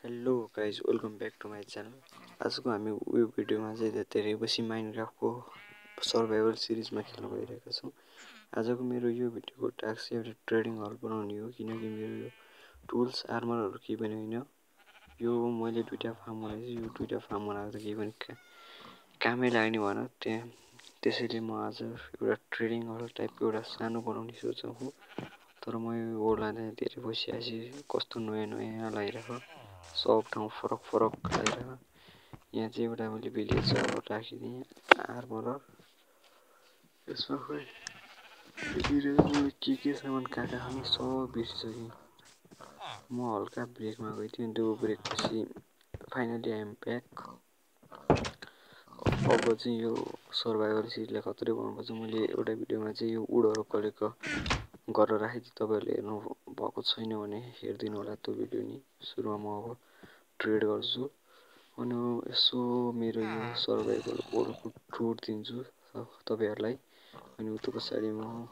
Hello guys welcome back to my channel. आजको हामी यो भिडियोमा चाहिँ धेरै बेसी माइनक्राफ्टको सर्भाइभल सिरिजमा खेल्न गइरहेका छौँ। आजको मेरो यो भिडियोको टास्क चाहिँ एउटा ट्रेडिङ हल बनाउने हो, किनकि मेरो यो टुल्स आर्मरहरू केही पनि होइन। यो मैले दुईवटा फार्म बनाएको छु। यो दुईवटा फार्म बनाएको त केही पनि कामै लाग्ने भएन, त्यसैले म आज एउटा ट्रेडिङ हल टाइपको एउटा सानो बनाउने सोचेको। तर म यो ओर्लाँदा धेरै बसिरहेको कस्तो नयाँ नयाँ लागिरहेको, सब ठाउँ फरक फरक लागिरहेको। यहाँ चाहिँ एउटा मैले भिलेज राखिदिएँ आर्मर। यसमा खोइ मैले के सामान कहाँ खाने सब बिर्सिसकेँ। म हल्का ब्रेकमा गएको थिएँ, त्यो ब्रेकपछि फाइनली आइएम ब्याक। अब चाहिँ यो सर्भाइभल सिरिजलाई खत्रै बनाउनुपर्छ। मैले एउटा भिडियोमा चाहिँ यो वुडहरू कलेक्ट गरेर राखेको थिएँ, तपाईँहरूले हेर्नु भएको छैन भने हेरिदिनु होला त्यो भिडियो नि। सुरुमा म अब ट्रेड गर्छु अनि यसो मेरो यो सर्भाइभल कोडको टुर दिन्छु तपाईँहरूलाई। अनि उता पछाडि म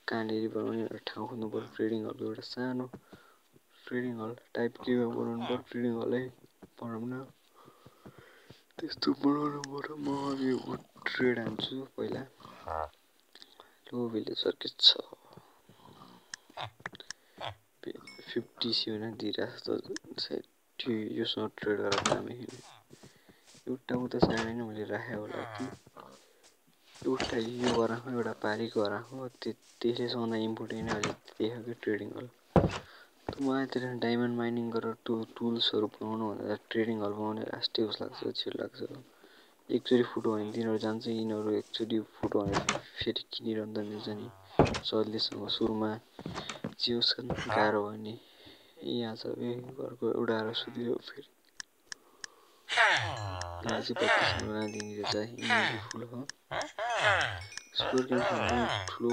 कहाँनिर बनाउने एउटा ठाउँ खोज्नु पर्यो। ट्रेडिङ हलको एउटा सानो ट्रेडिङ हल टाइप केमा बनाउनु पर्यो, ट्रेडिङ हलै बनाउन त्यस्तो बनाउनु पर्यो। म यो ट्रेड हान्छु पहिला। लो भिलेजर के छ 50 सिउना दिइरहेको छ त्यो योसँग ट्रेड गरेर कामै छैन। एउटा उता साइड मैले राखेँ होला कि एउटा यो गराएको एउटा पारी गराएको त्यसले सबभन्दा इम्पोर्टेन्ट अहिले देखाएको ट्रेडिङ हल। मलाई त्यसले डायमन्ड माइनिङ गरेर टुल्सहरू बनाउनु भन्दा ट्रेडिङ हल बनाउने लास्टै उस लाग्छ, छिटो लाग्छ। एकचोटि फुट्यो भने तिनीहरू जान्छ, यिनीहरू एकचोटि फुट्यो भने फेरि किनिरहँदा मिल्छ नि सजिलैसँग। सुरुमा जे होस् गाह्रो भयो नि यहाँ छ घरको एउटा सुत्यो फेरि यहाँ चाहिँ 32 दिने रहेछ। फुल हो स्कोर गेम खेल्नु ठुलो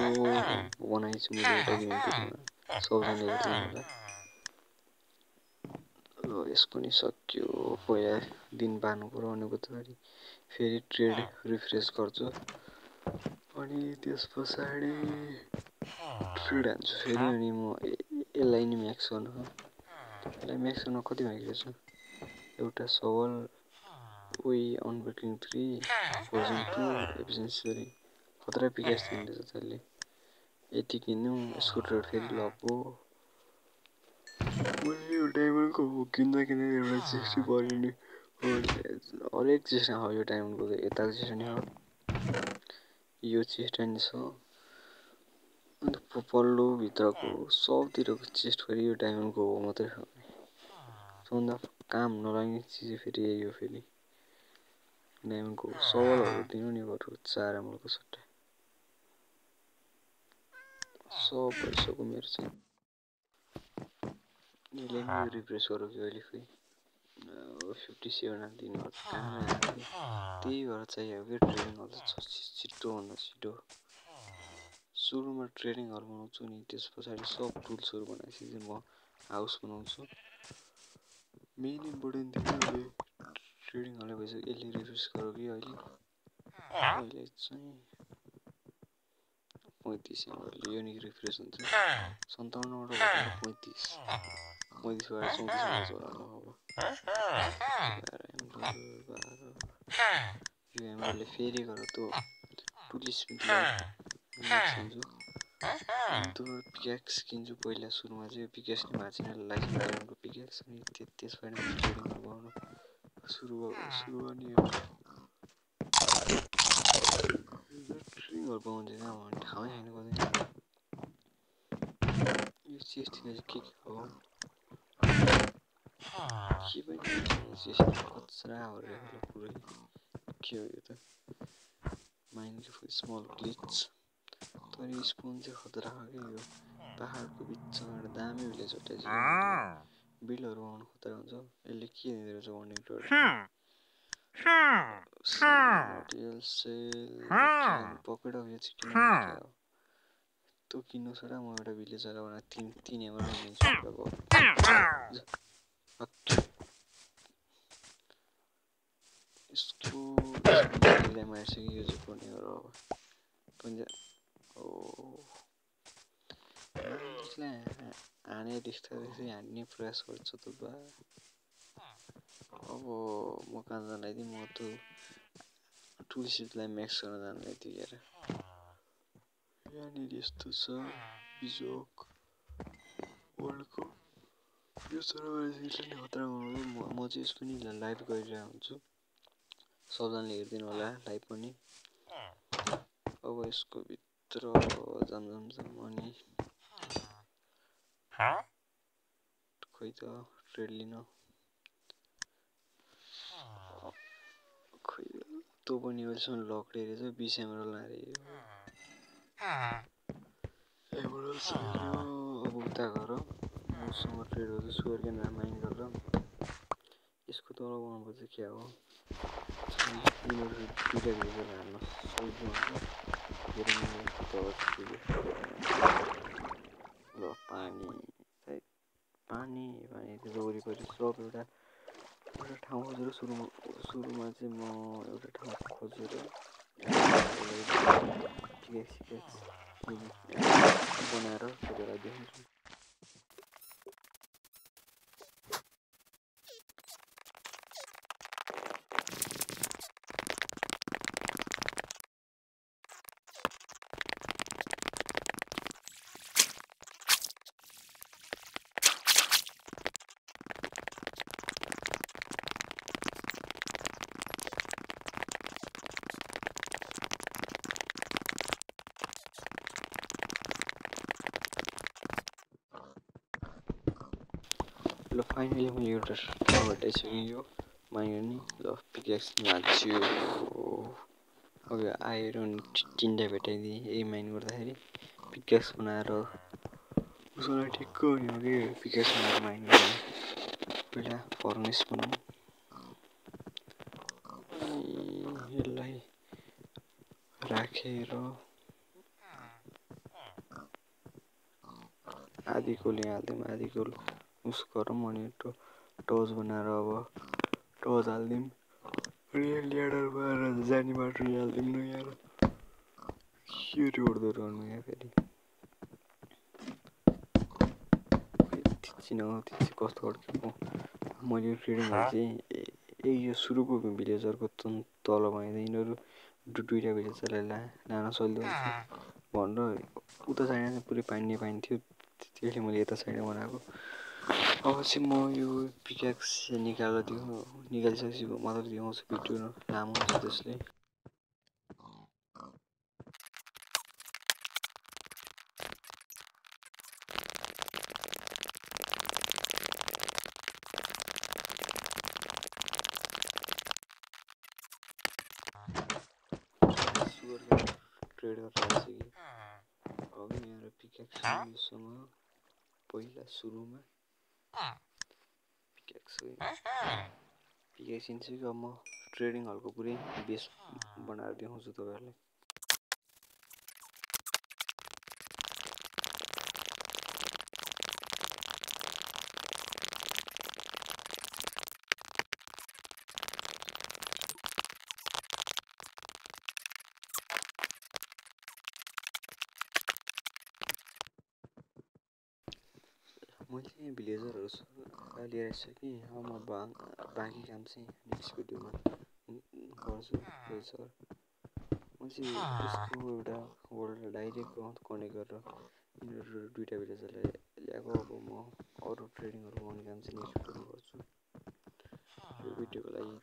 बनाएछु मैले एउटा गेम भिडियोमा, सबजनाले हेरिदिनु होला। यसको नि सक्यो, पहिला दिन बार्नु पर्यो अनि पछाडि फेरि ट्रेड रिफ्रेस गर्छु अनि त्यस पछाडि ट्रेड हान्छु फेरि। अनि म यसलाई नि म्याक्स गर्नु यसलाई म्याक्स गर्न कति मागेको छु, एउटा सवल उही अनब्रेकिङ 3 भर्जन 2 एफिसिएन्सी 3 खतरा पिकेस दिँदैछ त्यसले। यति किन्नु यसको ट्रेड फेरि लग्यो। मैले यो डायमन्डको किन्दा एउटा चेस्ट पऱ्यो नि, हरेक चेस्टमा हो यो डायमन्डको त यताको चेस्ट नि हो, यो चेस्ट नि छ अन्त पल्लो भित्रको सबतिरको चेस्ट फेरि यो डायमन्डको हो मात्रै हो। सबभन्दा काम नलाग्ने चिज फेरि यही हो, फेरि डायमन्डको सवलहरू दिनु नि बरु 4 एमलको सट्टा सब भइसक्यो मेरो चाहिँ। यसले नि रिफ्रेस गरौँ कि अहिले फेरि 57 दिनुपर्छ कहाँ त्यही भएर चाहियो कि ट्रेडिङ हल छिटोभन्दा छिटो। सुरुमा ट्रेडिङ हल बनाउँछु नि, त्यस पछाडि सब टुल्सहरू बनाएपछि चाहिँ म हाउस बनाउँछु। मेन इम्पोर्टेन्ट थियो अहिले ट्रेडिङ हलै भइसक्यो। यसले रिफ्रेस गरौँ कि अहिले चाहिँ 35 एमल यो नि रिफ्रेस हुन्छ 57बाट 35 बाट 34 होला अब। यो एमलले फेरि गरेर त्यो टुलिस पिक्याक्स किन्छु पहिला। सुरुमा चाहिँ पिक्याक्स नि भएको छैन लाइफको पिक्याक्स, अनि त्यसबाट ट्रेडिङ गर्नु सुरु गर्ने ट्रेडिङ बनाउँछ कहाँ भन्ने ठाउँै छैन कतै। यो चेस्टतिर चाहिँ के हो के पनि चेस्ट कचरा गरेर पुरै के हो यो त माइन्डको स्मल ग्लिच। तर स्पोन चाहिँ खतरा हो कि यो पहाडको बिचमा एउटा दामी भिलेज अट्याच बिलहरू बनाउनु खतरा हुन्छ। यसले के दिँदो रहेछ वार्निङ टोर मटेरियल सेल पकेट अफ एच किन त्यो किन्नु छोडा म एउटा भिलेज बनाएर 3 एमल दिन्छु। यसको मार्छ कि यो चाहिँ कुनै हो हाने त्यस्तो हान्ने प्रयास गर्छ त बा अब म कहाँ जानलाई थिएँ, म त्यो टुलसिपलाई म्याक्स गर्न जानलाई थिएँ यार। यहाँनिर यस्तो छ बिजोक वर्ल्डको यो सर्भर रिसेन्टली खतरा गर्नु। म चाहिँ यस पनि लाइभ गरिरहेको हुन्छु, सबजनाले हेरिदिनु होला लाइभ पनि। अब यसको भित्र जाम अनि खोइ त ट्रेड लिन खोइ तँ पनि अहिलेसम्म लकडे रहेछ। 20 एमरल नारे एमरल सक्यो। अब उता गर मसँग ट्रेड गर्छु सुगर क्यान माइन गरेर। यसको तल बनाउनुपर्छ क्या हो, दुईटा भेजेर हाल्न सक्छु ल। पानी पानी पानी त्यो वरिपरि सब एउटा ठाउँ खोजेर सुरुमा चाहिँ म एउटा ठाउँ खोजेर बनाएर तपाईँलाई देखाउँछु। ल फाइनली मैले एउटा ठाउँ हटाइसकेँ। यो माइनर नि ल पिकेक्स हान्छु। अब यो आइरन तिनवटा भेटाइदिएँ यही माइन गर्दाखेरि। पिकेक्स बनाएर उसलाई ठिक्क हुने हो कि पिकेक्स बनाएर माइन गर्ने। पहिला फर्नेस बनाऊँ अनि यसलाई राखेर आधी कोली हालिदिउँ, आधी कोल उस गरौँ अनि टोज बनाएर अब टोज हालिदिउँ अनि ल्याडर बनाएर जाने बाटो हालिदिउँ न यार। के रोड्दो रहनु यहाँ फेरि थिच्चिन कस्तो अड्क्यो। मैले ट्रेडिङहरू चाहिँ यो सुरुको भिलेजरको तल बनाइदिएँ। यिनीहरू दुईवटा भिलेजरलाई लान सजिलो हुन्छ भनेर उता साइडमा पुरै पाइन्थ्यो, त्यसले मैले यता साइडमा बनाएको। अब चाहिँ म यो पिकेक्स निकालिसकेपछि मात्र देखाउँछु, भिडियो लामो हुन्छ त्यसले। ट्रेड गरेर आइसकेँ। अब यहाँ पिकेक्स योसँग पहिला सुरुमा पिकेक्स किन्छु। अब म ट्रेडिङ हलको पुरै बेस बनाएर देखाउँछु तपाईँहरूलाई। मैले चाहिँ भिलेजरहरू लिएर आइसकेँ। अब म बाँकी काम चाहिँ नेक्स्ट भिडियोमा गर्छु। भिलेजर म चाहिँ उसको एउटा वर्ल्डलाई डाइरेक्ट कनेक्ट गरेर यिनीहरू दुईवटा भिलेजरलाई ल्याएको। अब म अरू ट्रेडिङहरू गर्ने काम चाहिँ नेक्स्ट भिडियोमा गर्छु। यो भिडियोको लागि